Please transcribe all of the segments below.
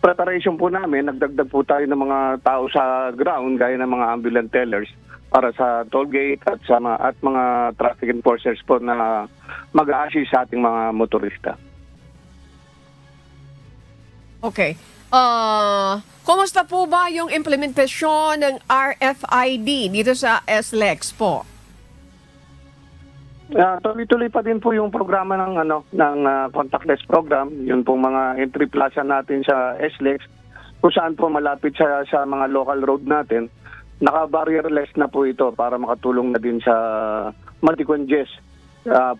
preparation po namin, nagdagdag po tayo ng mga tao sa ground, gaya ng mga ambulance tellers, para sa toll gate at mga traffic enforcers po na mag-a-assist sa ating mga motorista. Okay. Kumusta po ba yung implementasyon ng RFID dito sa SLEX po? Tuloy-tuloy pa din po yung programa ng contactless program, yun pong mga entry plaza natin sa SLEX, kung saan po malapit sa mga local road natin. Naka-barrierless na po ito para makatulong na din sa multi-congest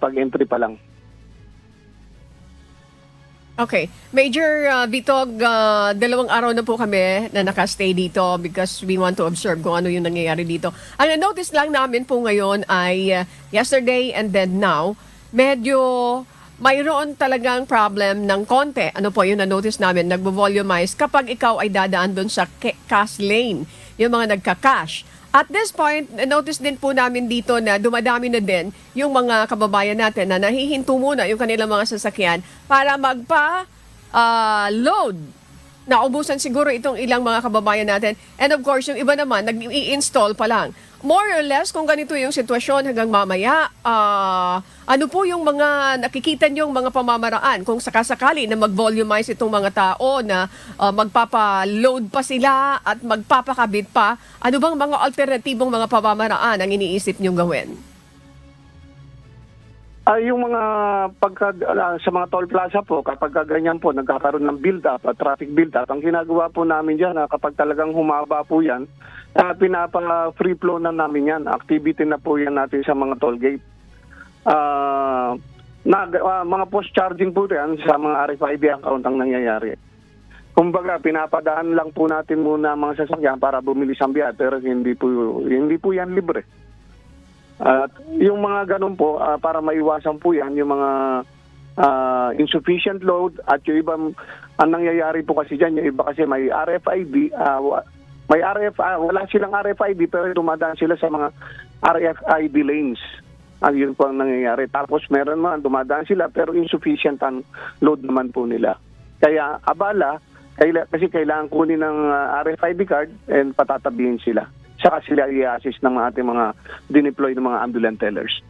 pag-entry pa lang. Okay. Major Vitog, 2 araw na po kami na nakastay dito because we want to observe kung ano yung nangyayari dito. Ang na-notice lang namin po ngayon ay yesterday and then now, medyo mayroon talagang problem ng konti. Ano po yung na-notice namin, nagvo-volumize kapag ikaw ay dadaan doon sa cash lane, yung mga nagka-cash. At this point, notice din po namin dito na dumadami na din yung mga kababayan natin na nahihinto muna yung kanilang mga sasakyan para magpa-load. Naubusan siguro itong ilang mga kababayan natin. And of course, yung iba naman, nag-i-install pa lang. More or less, kung ganito yung sitwasyon hanggang mamaya, ano po yung mga nakikita niyong mga pamamaraan kung sakasakali na mag-volumize itong mga tao na magpapa-load pa sila at magpapakabit pa, ano bang mga alternatibong mga pamamaraan ang iniisip niyong gawin? Yung mga sa mga toll plaza po, kapag ganyan po, nagkakaroon ng build-up, traffic build-up, ang ginagawa po namin dyan, kapag talagang humaba po yan, pinapa-free flow na namin yan. Activity na po yan natin sa mga toll gate. Mga post-charging po yan sa mga RFID account ang nangyayari. Kumbaga, pinapadaan lang po natin muna mga sasakyan para bumili sa biyahe, pero hindi po yan libre. At yung mga ganun po, para maiwasan po yan, yung mga insufficient load at yung ibang, ang nangyayari po kasi dyan, yung iba kasi may RFID, wala silang RFID pero dumadaan sila sa mga RFID lanes. Yun po ang nangyayari. Tapos meron man, dumadaan sila pero insufficient ang load naman po nila. Kaya abala, kasi kailangan kunin ng RFID card and patatabihin sila. Saka sila i-assist ng ating mga dineploy ng mga ambulance tellers.